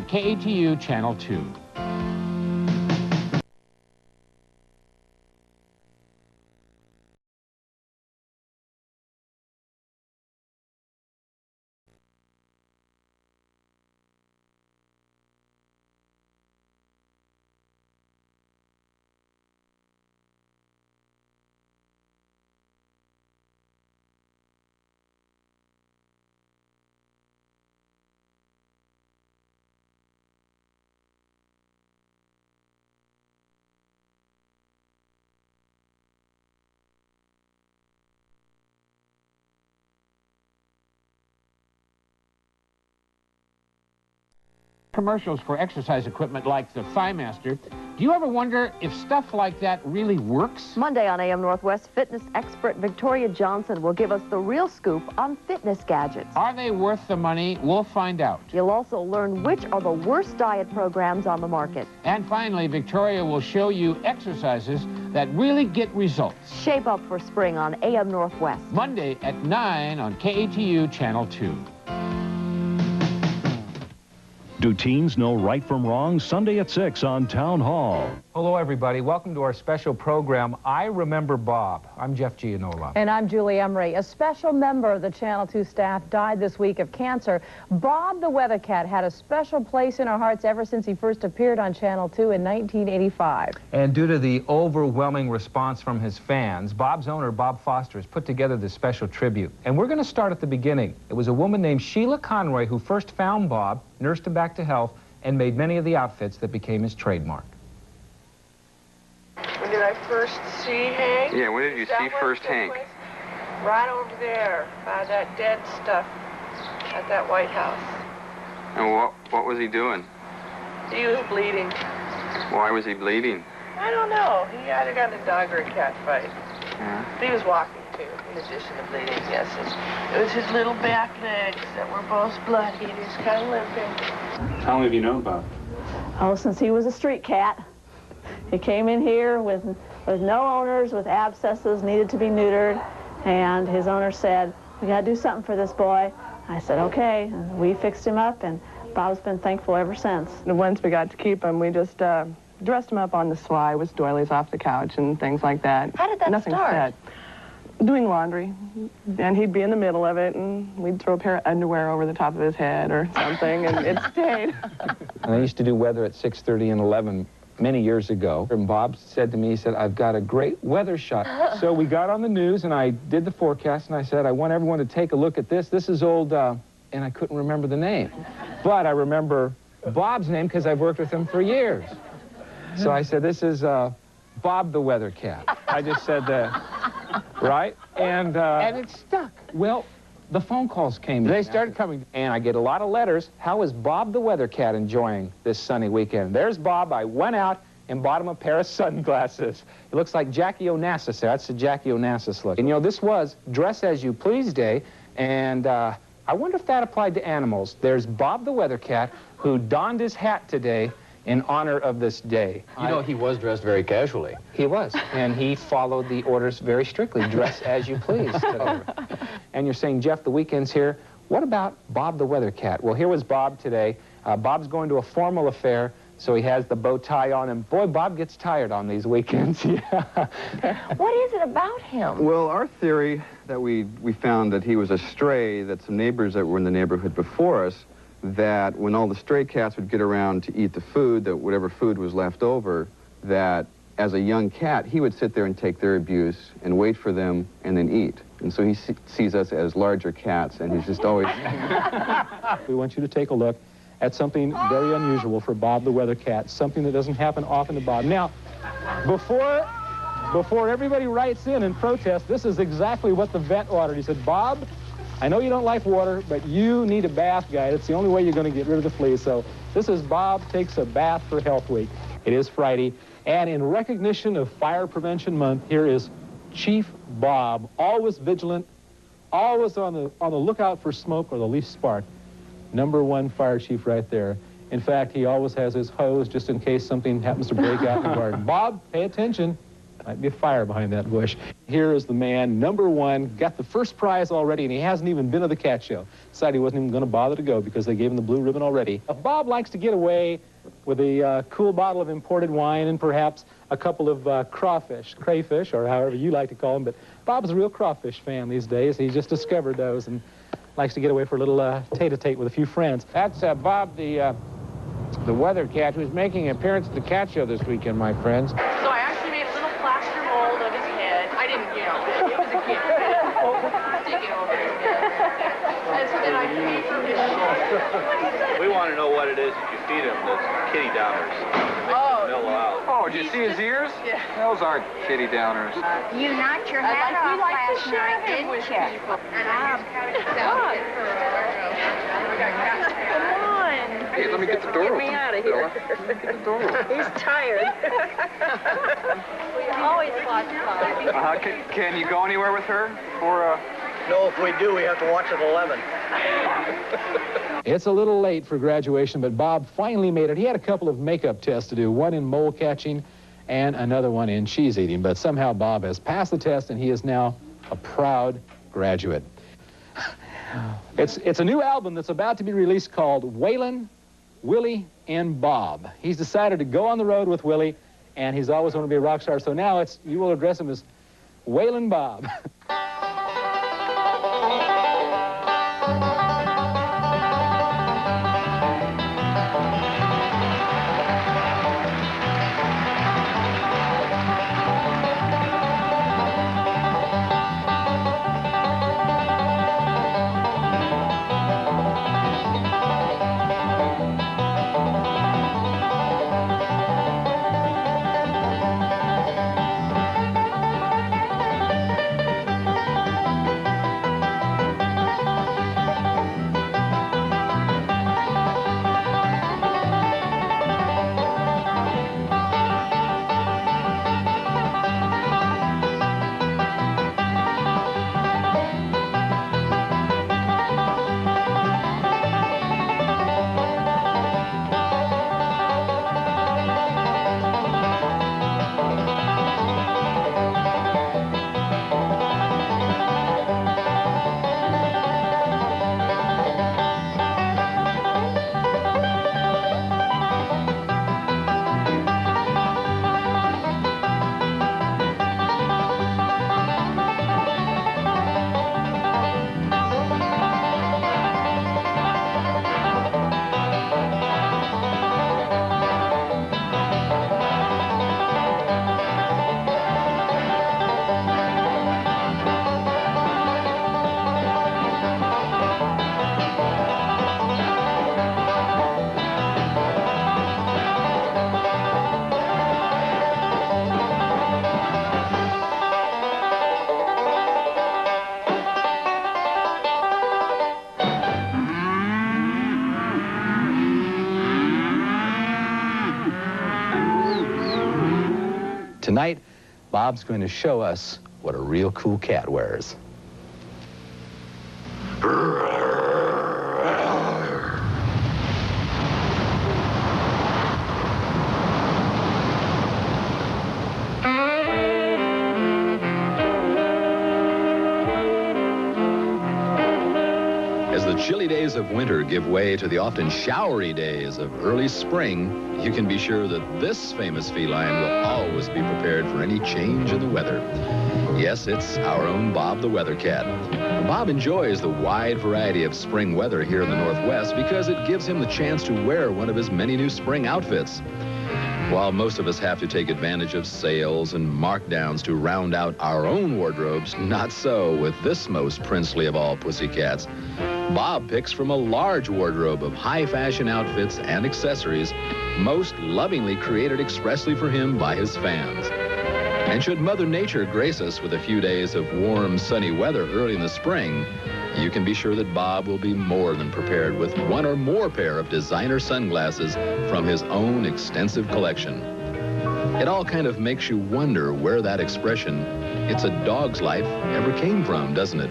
KATU Channel 2. Commercials for exercise equipment like the ThighMaster. Do you ever wonder if stuff like that really works? Monday on AM Northwest, fitness expert Victoria Johnson will give us the real scoop on fitness gadgets. Are they worth the money? We'll find out. You'll also learn which are the worst diet programs on the market. And finally, Victoria will show you exercises that really get results. Shape up for spring on AM Northwest. Monday at 9 on KATU Channel 2. Do teens know right from wrong? Sunday at 6 on Town Hall. Hello, everybody. Welcome to our special program, I Remember Bob. I'm Jeff Gianola. And I'm Julie Emery. A special member of the Channel 2 staff died this week of cancer. Bob the Weather Cat had a special place in our hearts ever since he first appeared on Channel 2 in 1985. And due to the overwhelming response from his fans, Bob's owner, Bob Foster, has put together this special tribute. And we're going to start at the beginning. It was a woman named Sheila Conroy who first found Bob, nursed him back to health, and made many of the outfits that became his trademark. When did I first see Hank? Yeah, when did you see first Hank? Right over there, by that dead stuff at that White House. And what was he doing? He was bleeding. Why was he bleeding? I don't know. He either got in a dog or a cat fight. Yeah. He was walking, too, in addition to bleeding, yes. It was his little back legs that were both bloody. He was kind of limping. How long have you known Bob? Oh, since he was a street cat. He came in here with no owners, with abscesses, needed to be neutered, and his owner said, "We got to do something for this boy." I said, "Okay," and we fixed him up, and Bob's been thankful ever since. Once we got to keep him, we just dressed him up on the sly with doilies off the couch and things like that. How did that Nothing start? Set. Doing laundry, and he'd be in the middle of it, and we'd throw a pair of underwear over the top of his head or something, and it stayed. And I used to do weather at 6:30 and 11 many years ago. And Bob said to me, he said, "I've got a great weather shot." So we got on the news, and I did the forecast, and I said, "I want everyone to take a look at this. This is old," and I couldn't remember the name. But I remember Bob's name because I've worked with him for years. So I said, "This is Bob the Weather Cat." I just said that, right? And it stuck. well, the phone calls came in. They started coming. And I get a lot of letters. How is Bob the Weather Cat enjoying this sunny weekend? There's Bob. I went out and bought him a pair of sunglasses. It looks like Jackie Onassis there. That's the Jackie Onassis look. And you know, this was Dress As You Please Day, and I wonder if that applied to animals. There's Bob the Weather Cat, who donned his hat today in honor of this day. You know, he was dressed very casually. He was, and he followed the orders very strictly. Dress as you please today. And you're saying, Jeff, the weekend's here. What about Bob the Weather Cat? Well, here was Bob today. Bob's going to a formal affair, so he has the bow tie on, and boy, Bob gets tired on these weekends. Yeah. What is it about him? Well, our theory that we found that he was a stray, that some neighbors that were in the neighborhood before us, that when all the stray cats would get around to eat the food, that whatever food was left over, that as a young cat, he would sit there and take their abuse and wait for them and then eat. And so he sees us as larger cats, and he's just always... We want you to take a look at something very unusual for Bob the Weather Cat, something that doesn't happen often to Bob. Now, before everybody writes in and protests, this is exactly what the vet ordered. He said, "Bob, I know you don't like water, but you need a bath guide. It's the only way you're going to get rid of the fleas." So this is Bob Takes a Bath for Health Week. It is Friday, and in recognition of Fire Prevention Month, here is Chief Bob, always vigilant, always on the lookout for smoke or the least spark. #1 fire chief right there. In fact, he always has his hose just in case something happens to break out in the garden. Bob, pay attention. Might be a fire behind that bush. Here is the man, #1, got the first prize already, and he hasn't even been to the cat show. Decided he wasn't even going to bother to go because they gave him the blue ribbon already. Bob likes to get away with a cool bottle of imported wine and perhaps a couple of crayfish, or however you like to call them. But Bob's a real crawfish fan these days. He just discovered those and likes to get away for a little tete-a-tete with a few friends. That's Bob, the weather cat, who's making an appearance at the cat show this weekend, my friends. So I actually made a little plaster mold of his head. I didn't, you know, it was a kid. Stick it over his head. And so then I papered his shoulder. We want to know what it is that you feed him that's kitty downers. Mellow out. Oh, did you see his ears? Yeah. Those aren't kitty downers. You knocked your hat off last night, didn't you? And I just got it for Come on. Hey, let me get the door open. Get me out of here. Get the door open. He's tired. Always lots of fun. Can you go anywhere with her before, No, if we do, we have to watch at 11. It's a little late for graduation, but Bob finally made it. He had a couple of makeup tests to do, one in mole catching and another one in cheese eating, but somehow Bob has passed the test and he is now a proud graduate. It's a new album that's about to be released called Waylon, Willie, and Bob. He's decided to go on the road with Willie, and he's always wanted to be a rock star, so now you will address him as Waylon Bob. Tonight, Bob's going to show us what a real cool cat wears. As the chilly days of winter give way to the often showery days of early spring, you can be sure that this famous feline will always be prepared for any change in the weather. Yes, it's our own Bob the Weather Cat. Bob enjoys the wide variety of spring weather here in the Northwest because it gives him the chance to wear one of his many new spring outfits. While most of us have to take advantage of sales and markdowns to round out our own wardrobes, not so with this most princely of all pussycats. Bob picks from a large wardrobe of high-fashion outfits and accessories, most lovingly created expressly for him by his fans. And should Mother Nature grace us with a few days of warm, sunny weather early in the spring, you can be sure that Bob will be more than prepared with one or more pair of designer sunglasses from his own extensive collection. It all kind of makes you wonder where that expression, "it's a dog's life," ever came from, doesn't it?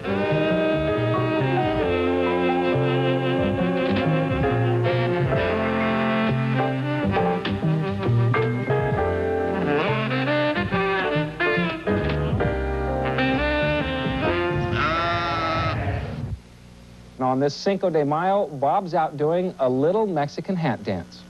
this Cinco de Mayo, Bob's out doing a little Mexican hat dance.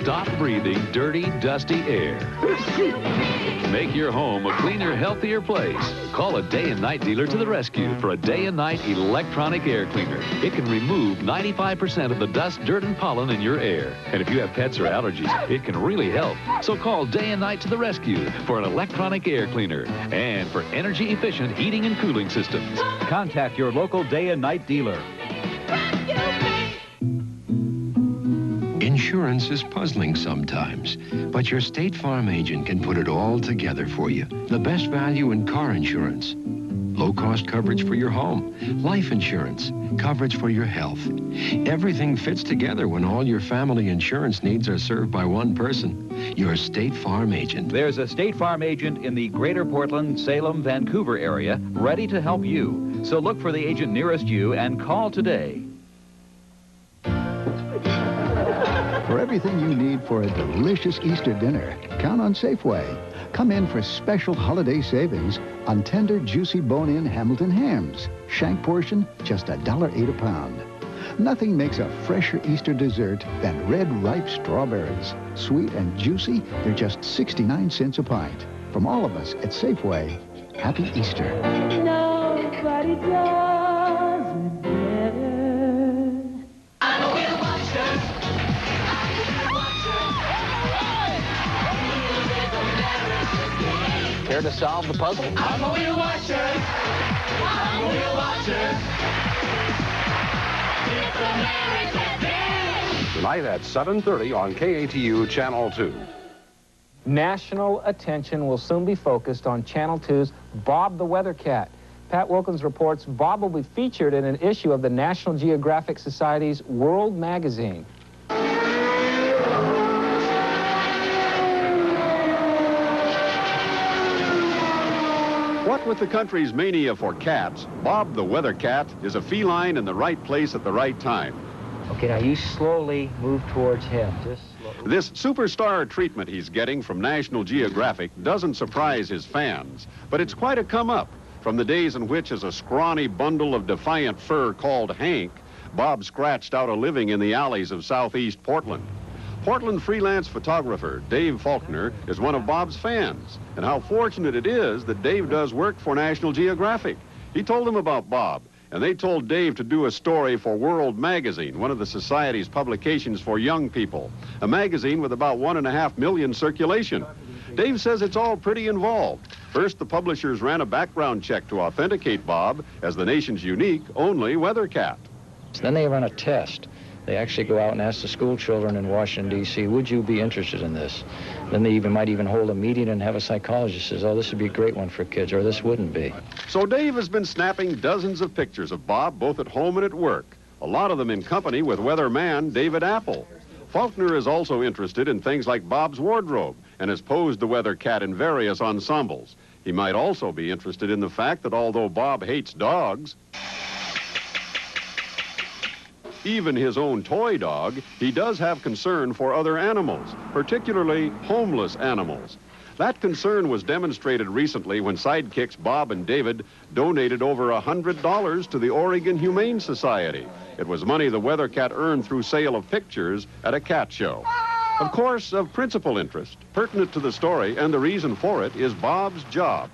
Stop breathing dirty, dusty air. Make your home a cleaner, healthier place. Call a day and night dealer to the rescue for a day and night electronic air cleaner. It can remove 95% of the dust, dirt, and pollen in your air. And if you have pets or allergies, it can really help. So call day and night to the rescue for an electronic air cleaner and for energy-efficient heating and cooling systems. Contact your local day and night dealer. Insurance is puzzling sometimes, but your State Farm agent can put it all together for you. The best value in car insurance, low-cost coverage for your home, life insurance, coverage for your health. Everything fits together when all your family insurance needs are served by one person, your State Farm agent. There's a State Farm agent in the Greater Portland, Salem, Vancouver area ready to help you. So look for the agent nearest you and call today. For everything you need for a delicious Easter dinner, count on Safeway. Come in for special holiday savings on tender, juicy bone-in Hamilton hams. Shank portion, just $1.08 a pound. Nothing makes a fresher Easter dessert than red, ripe strawberries. Sweet and juicy, they're just 69 cents a pint. From all of us at Safeway, Happy Easter. Nobody does it better. I'm a wheel watcher. Care to solve the puzzle? I'm a wheel watcher. I'm a wheel watcher. It's America's Day. Tonight at 7:30 on KATU Channel 2. National attention will soon be focused on Channel 2's Bob the Weather Cat. Pat Wilkins reports Bob will be featured in an issue of the National Geographic Society's World magazine. What with the country's mania for cats, Bob the Weather Cat is a feline in the right place at the right time. Okay, now you slowly move towards him. Just slowly. This superstar treatment he's getting from National Geographic doesn't surprise his fans, but it's quite a come-up from the days in which, as a scrawny bundle of defiant fur called Hank, Bob scratched out a living in the alleys of southeast Portland. Portland freelance photographer Dave Faulkner is one of Bob's fans, and how fortunate it is that Dave does work for National Geographic. He told them about Bob, and they told Dave to do a story for World magazine, one of the Society's publications for young people, a magazine with about 1.5 million circulation. Dave says it's all pretty involved. First, the publishers ran a background check to authenticate Bob as the nation's unique, only weather cat. Then they run a test. They actually go out and ask the school children in Washington, D.C., would you be interested in this? Then they might even hold a meeting and have a psychologist says, oh, this would be a great one for kids, or this wouldn't be. So Dave has been snapping dozens of pictures of Bob, both at home and at work, a lot of them in company with weatherman David Apple. Faulkner is also interested in things like Bob's wardrobe and has posed the weather cat in various ensembles. He might also be interested in the fact that although Bob hates dogs, even his own toy dog, he does have concern for other animals, particularly homeless animals. That concern was demonstrated recently when sidekicks Bob and David donated over $100 to the Oregon Humane Society. It was money the weather cat earned through sale of pictures at a cat show. Of course, of principal interest, pertinent to the story and the reason for it, is Bob's job.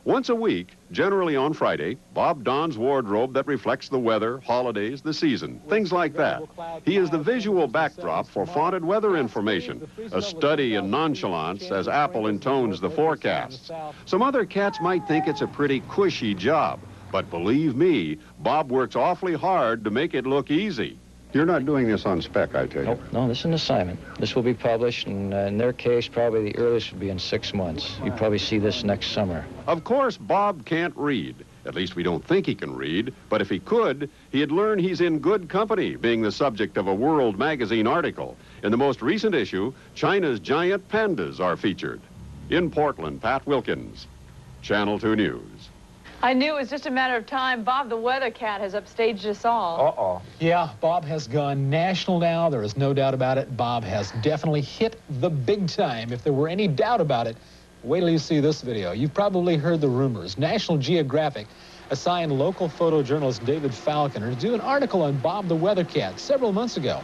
Once a week, generally on Friday, Bob dons wardrobe that reflects the weather, holidays, the season, things like that. He is the visual backdrop for fonted weather information, a study in nonchalance as Apple intones the forecasts. Some other cats might think it's a pretty cushy job, but believe me, Bob works awfully hard to make it look easy. You're not doing this on spec, I take it. Nope, no, this is an assignment. This will be published, and in their case, probably the earliest would be in 6 months. You'll probably see this next summer. Of course, Bob can't read. At least we don't think he can read. But if he could, he'd learn he's in good company, being the subject of a World magazine article. In the most recent issue, China's giant pandas are featured. In Portland, Pat Wilkins, Channel 2 News. I knew it was just a matter of time. Bob the weather cat has upstaged us all. Uh-oh. Yeah, Bob has gone national now. There is no doubt about it. Bob has definitely hit the big time. If there were any doubt about it, wait till you see this video. You've probably heard the rumors. National Geographic assigned local photojournalist David Falconer to do an article on Bob the weather cat several months ago.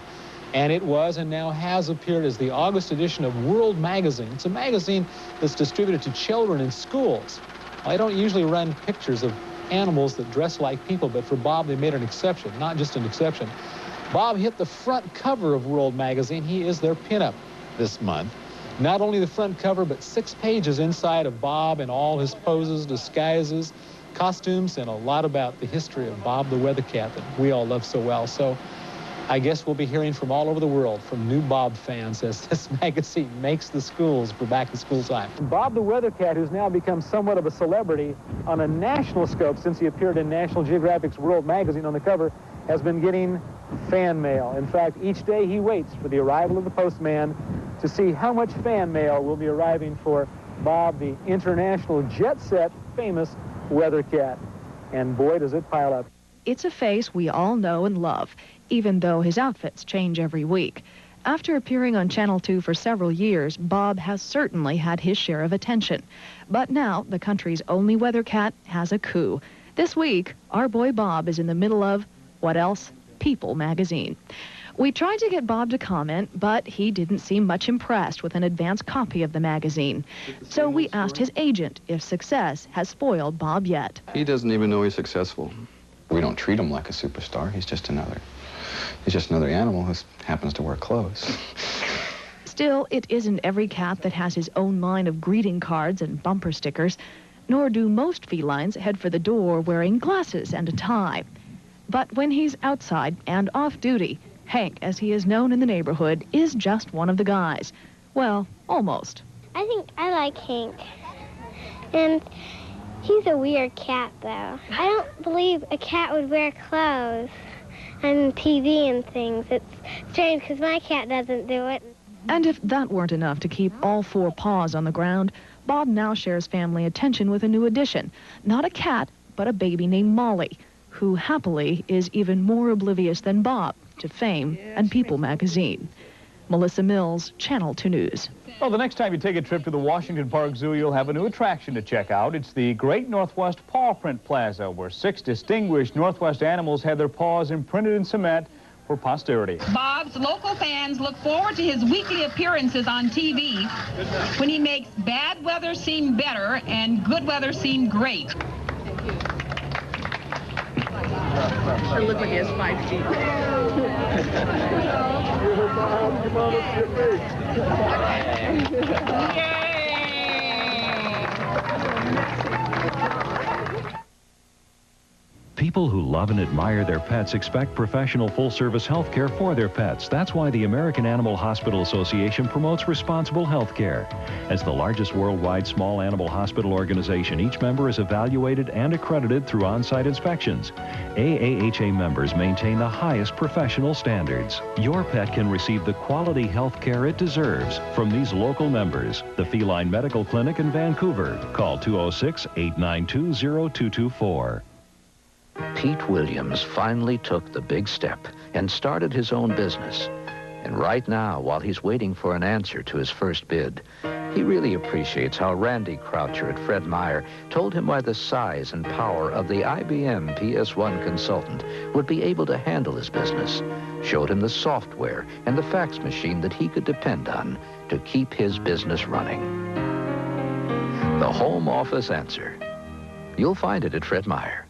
And it was and now has appeared as the August edition of World magazine. It's a magazine that's distributed to children in schools. I don't usually run pictures of animals that dress like people, but for Bob, they made an exception, not just an exception. Bob hit the front cover of World magazine. He is their pinup this month. Not only the front cover, but 6 pages inside of Bob and all his poses, disguises, costumes, and a lot about the history of Bob the weather cat that we all love so well. So I guess we'll be hearing from all over the world from new Bob fans as this magazine makes the schools for back-to-school time. Bob the weather cat, who's now become somewhat of a celebrity on a national scope since he appeared in National Geographic's World magazine on the cover, has been getting fan mail. In fact, each day he waits for the arrival of the postman to see how much fan mail will be arriving for Bob, the international jet-set famous weather cat. And boy, does it pile up. It's a face we all know and love, even though his outfits change every week. After appearing on Channel 2 for several years, Bob has certainly had his share of attention. But now, the country's only weather cat has a coup. This week, our boy Bob is in the middle of, what else? People magazine. We tried to get Bob to comment, but he didn't seem much impressed with an advance copy of the magazine. So we asked his agent if success has spoiled Bob yet. He doesn't even know he's successful. We don't treat him like a superstar. He's just another animal who happens to wear clothes. Still, it isn't every cat that has his own line of greeting cards and bumper stickers, nor do most felines head for the door wearing glasses and a tie. But when he's outside and off duty, Hank, as he is known in the neighborhood, is just one of the guys. Well, almost. I think I like Hank. And he's a weird cat, though. I don't believe a cat would wear clothes on TV and things. It's strange because my cat doesn't do it. And if that weren't enough to keep all 4 paws on the ground, Bob now shares family attention with a new addition. Not a cat, but a baby named Molly, who happily is even more oblivious than Bob to fame and People magazine. Melissa Mills, Channel 2 News. Well, the next time you take a trip to the Washington Park Zoo, you'll have a new attraction to check out. It's the Great Northwest Paw Print Plaza, where 6 distinguished Northwest animals had their paws imprinted in cement for posterity. Bob's local fans look forward to his weekly appearances on TV when he makes bad weather seem better and good weather seem great. It looks like he has 5 teeth. People who love and admire their pets expect professional full-service health care for their pets. That's why the American Animal Hospital Association promotes responsible health care. As the largest worldwide small animal hospital organization, each member is evaluated and accredited through on-site inspections. AAHA members maintain the highest professional standards. Your pet can receive the quality health care it deserves from these local members. The Feline Medical Clinic in Vancouver. Call 206-892-0224. Pete Williams finally took the big step and started his own business. And right now, while he's waiting for an answer to his first bid, He really appreciates how Randy Croucher at Fred Meyer told him why the size and power of the IBM PS1 consultant would be able to handle his business, showed him the software and the fax machine that he could depend on to keep his business running. The home office answer. You'll find it at Fred Meyer.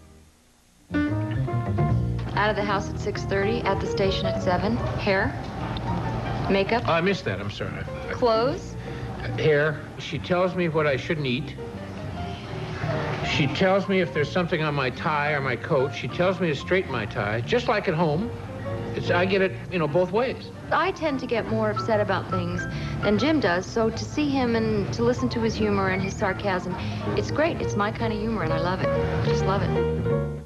Out of the house at 6:30, at the station at 7. Hair, makeup. I missed that, I'm sorry. Clothes. Hair. She tells me what I shouldn't eat. She tells me if there's something on my tie or my coat. She tells me to straighten my tie, just like at home. I get it, both ways. I tend to get more upset about things than Jim does, so to see him and to listen to his humor and his sarcasm, it's great. It's my kind of humor, and I love it. I just love it.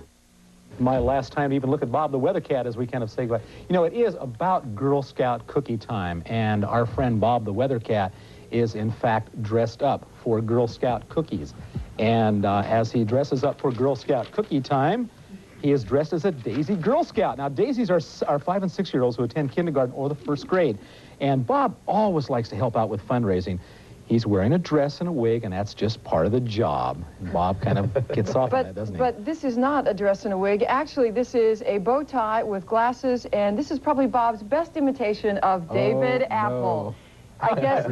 My last time to even look at Bob the Weather Cat as we kind of say goodbye. It is about Girl Scout cookie time, and our friend Bob the Weather Cat is, in fact, dressed up for Girl Scout cookies. And as he dresses up for Girl Scout cookie time, he is dressed as a Daisy Girl Scout. Now, Daisies are 5- and 6-year-olds who attend kindergarten or the first grade. And Bob always likes to help out with fundraising. He's wearing a dress and a wig, and that's just part of the job. And Bob kind of gets off on that, doesn't he? But this is not a dress and a wig. Actually, this is a bow tie with glasses, and this is probably Bob's best imitation of David Apple. No. I guess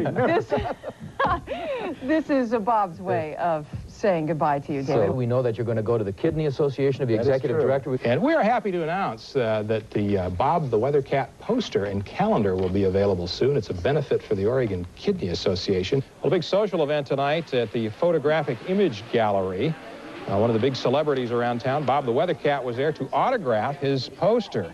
this is Bob's way of saying goodbye to you, David. So we know that you're going to go to the Kidney Association of the Executive Director. And we are happy to announce that the Bob the Weather Cat poster and calendar will be available soon. It's a benefit for the Oregon Kidney Association. A big social event tonight at the Photographic Image Gallery. One of the big celebrities around town, Bob the Weather Cat, was there to autograph his poster.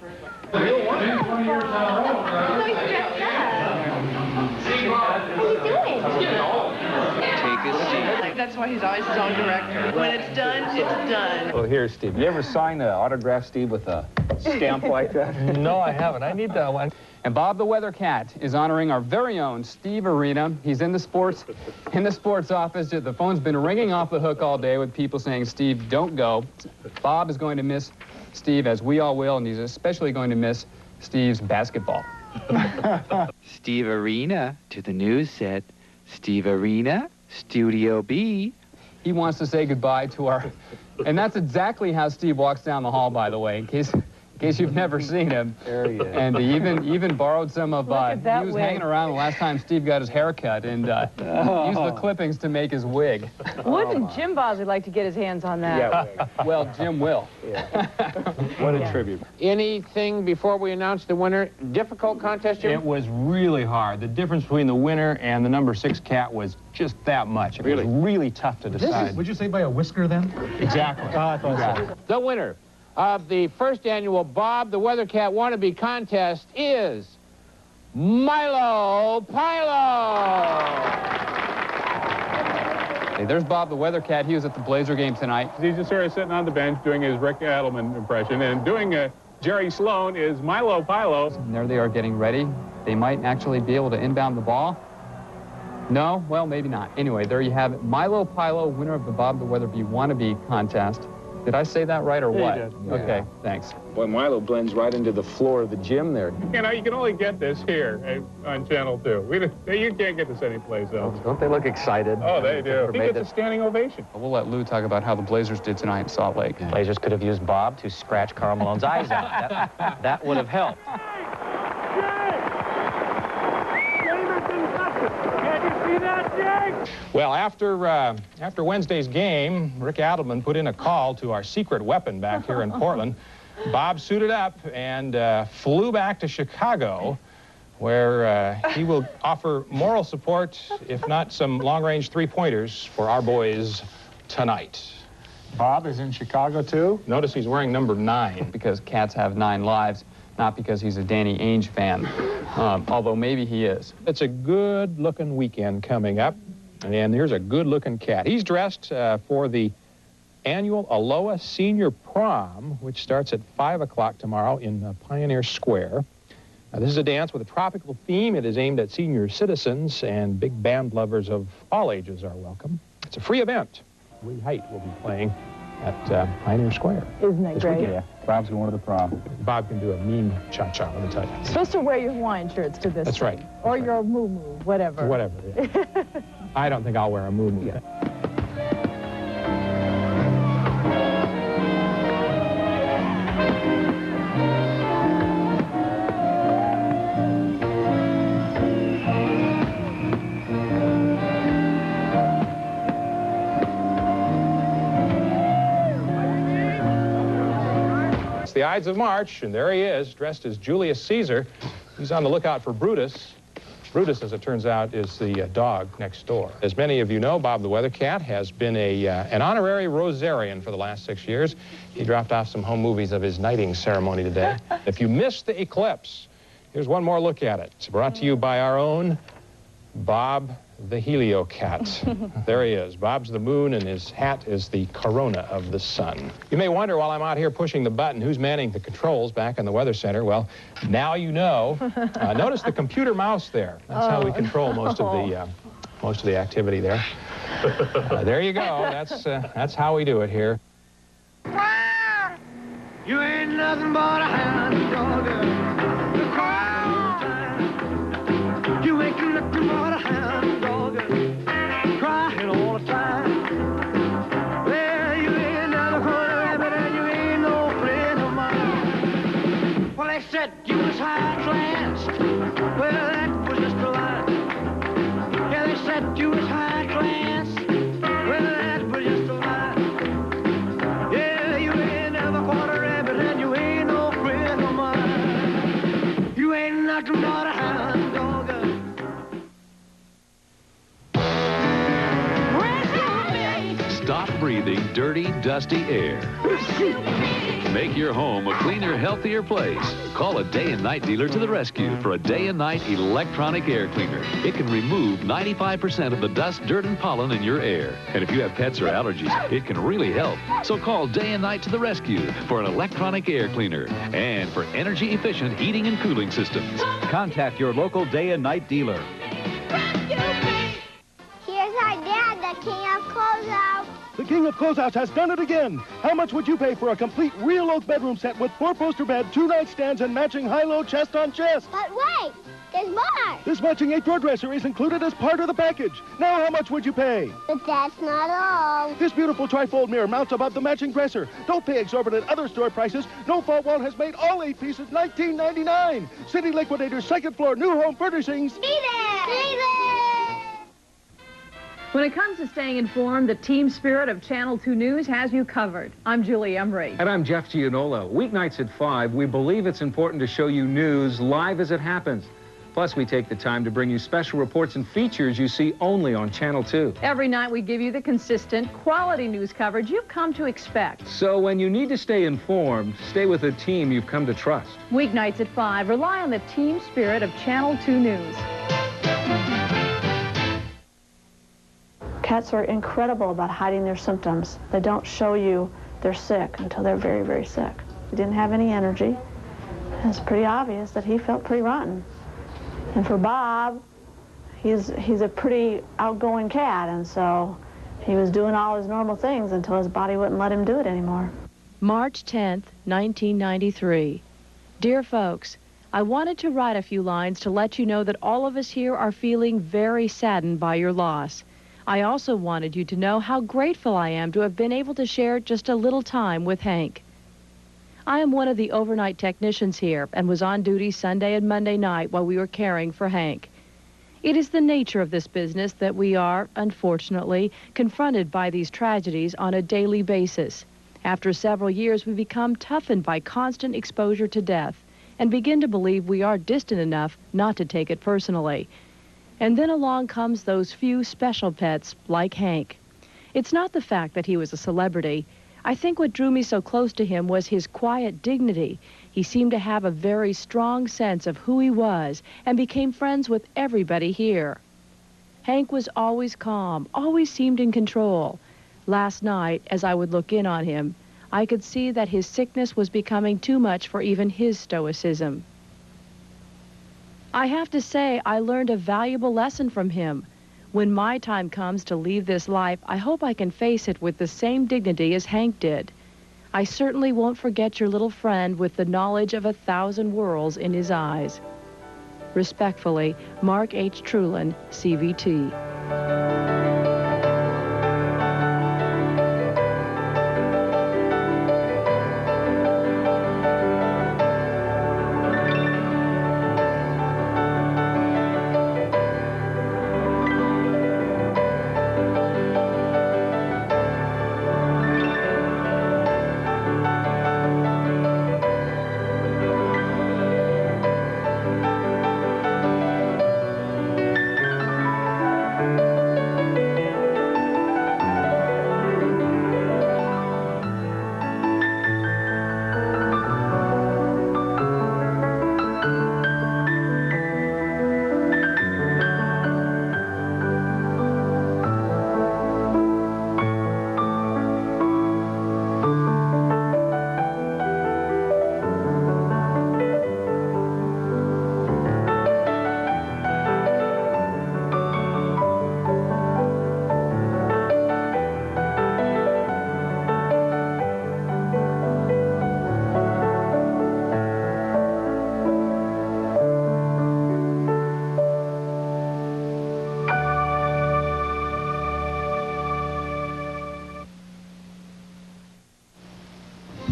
That's why he's always his own director. When it's done, it's done. Well, here, Steve. You ever sign an autograph, Steve, with a stamp like that? No, I haven't. I need that one. And Bob the Weather Cat is honoring our very own Steve Arena. He's in the sports office. The phone's been ringing off the hook all day with people saying, Steve, don't go. Bob is going to miss Steve, as we all will, and he's especially going to miss Steve's basketball. Steve Arena to the news set. Steve Arena, Studio B. He wants to say goodbye to our... And that's exactly how Steve walks down the hall, by the way, in case you've never seen him. There he is. And he even borrowed some of... he was hanging around the last time Steve got his hair cut and used the clippings to make his wig. Wouldn't Jim Bosley like to get his hands on that? Yeah, well, Jim will. Yeah. What a tribute. Anything before we announce the winner? Difficult contest, Jim? It was really hard. The difference between the winner and the number 6 cat was just that much. It was really tough to decide. Would you say by a whisker, then? Exactly. I thought so. The winner of the first annual Bob the Weather Cat Wannabe contest is Milo Pilo. Hey, there's Bob the Weather Cat. He was at the Blazer game tonight. He's just sort of sitting on the bench doing his Rick Adelman impression, and doing Jerry Sloan is Milo Pilo. And there they are getting ready. They might actually be able to inbound the ball. No? Well, maybe not. Anyway, there you have it. Milo Pilo, winner of the Bob the Weatherby Wannabe contest. Did I say that right or what? You did. Okay, Yeah. Thanks. Boy, Milo blends right into the floor of the gym there. You know, you can only get this here on Channel 2. You can't get this anyplace else. Don't they look excited? Oh, they do. He gets a standing ovation. We'll let Lou talk about how the Blazers did tonight in Salt Lake. Blazers could have used Bob to scratch Karl Malone's eyes out. That would have helped. Well, after Wednesday's game, Rick Adelman put in a call to our secret weapon back here in Portland. Bob suited up and flew back to Chicago, where he will offer moral support, if not some long-range three-pointers for our boys tonight. Bob is in Chicago, too? Notice he's wearing number 9. Because cats have 9 lives, not because he's a Danny Ainge fan, although maybe he is. It's a good-looking weekend coming up, and here's a good-looking cat. He's dressed for the annual Aloha Senior Prom, which starts at 5 o'clock tomorrow in Pioneer Square. This is a dance with a tropical theme. It is aimed at senior citizens, and big band lovers of all ages are welcome. It's a free event. Lee Height will be playing at Pioneer Square. Isn't that great? Yeah, Bob's going to the prom. Bob can do a mean cha-cha, let me tell you. Supposed to wear your Hawaiian shirts to this. That's right. Or your moo-moo, whatever. Whatever, yeah. I don't think I'll wear a moo-moo. Yeah. It's the Ides of March, and there he is, dressed as Julius Caesar. He's on the lookout for Brutus. Brutus, as it turns out, is the dog next door. As many of you know, Bob the Weather Cat has been an honorary Rosarian for the last 6 years. He dropped off some home movies of his knighting ceremony today. If you missed the eclipse, here's one more look at it. It's brought to you by our own Bob the Helio Cat. There he is. Bob's the moon, and his hat is the corona of the sun. You may wonder, while I'm out here pushing the button, who's manning the controls back in the Weather Center. Well, now you know. Notice the computer mouse there. That's how we control most of the activity there. There you go. That's how we do it here. You ain't nothing but a hound dog. You ain't nothing but a hound dog, crying all the time. Well, you ain't nothing but a rabbit and you ain't no friend of mine. Well, they said you was high class. Well, that was just a lie. Yeah, they said you was high class. Well, that was just a lie. Yeah, you ain't never caught a rabbit and you ain't no friend of mine. You ain't nothing but a hound dog. Stop breathing dirty, dusty air. Make your home a cleaner, healthier place. Call a day and night dealer to the rescue for a day and night electronic air cleaner. It can remove 95% of the dust, dirt, and pollen in your air. And if you have pets or allergies, it can really help. So call day and night to the rescue for an electronic air cleaner and for energy-efficient heating and cooling systems. Contact your local day and night dealer. Here's our dad, the king of closeouts. The King of Closeouts has done it again. How much would you pay for a complete real oak bedroom set with 4-poster bed, 2 nightstands, and matching high-low chest on chest? But wait, there's more. This matching 8-drawer dresser is included as part of the package. Now how much would you pay? But that's not all. This beautiful trifold mirror mounts above the matching dresser. Don't pay exorbitant other store prices. No Fault Wall has made all 8 pieces $19.99. City Liquidators, second floor, new home furnishings. Be there! Be there! When it comes to staying informed, the team spirit of Channel 2 News has you covered. I'm Julie Emery. And I'm Jeff Gianola. Weeknights at 5, we believe it's important to show you news live as it happens. Plus, we take the time to bring you special reports and features you see only on Channel 2. Every night we give you the consistent, quality news coverage you've come to expect. So when you need to stay informed, stay with a team you've come to trust. Weeknights at 5, rely on the team spirit of Channel 2 News. Cats are incredible about hiding their symptoms. They don't show you they're sick until they're very, very sick. He didn't have any energy. It's pretty obvious that he felt pretty rotten. And for Bob, he's a pretty outgoing cat, and so he was doing all his normal things until his body wouldn't let him do it anymore. March 10th, 1993. Dear folks, I wanted to write a few lines to let you know that all of us here are feeling very saddened by your loss. I also wanted you to know how grateful I am to have been able to share just a little time with Hank. I am one of the overnight technicians here and was on duty Sunday and Monday night while we were caring for Hank. It is the nature of this business that we are, unfortunately, confronted by these tragedies on a daily basis. After several years, we become toughened by constant exposure to death and begin to believe we are distant enough not to take it personally. And then along comes those few special pets like Hank. It's not the fact that he was a celebrity. I think what drew me so close to him was his quiet dignity. He seemed to have a very strong sense of who he was and became friends with everybody here. Hank was always calm, always seemed in control. Last night, as I would look in on him, I could see that his sickness was becoming too much for even his stoicism. I have to say, I learned a valuable lesson from him. When my time comes to leave this life, I hope I can face it with the same dignity as Hank did. I certainly won't forget your little friend with the knowledge of 1,000 worlds in his eyes. Respectfully, Mark H. Trulin, CVT.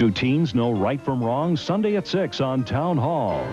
Do teens know right from wrong? Sunday at 6 on Town Hall.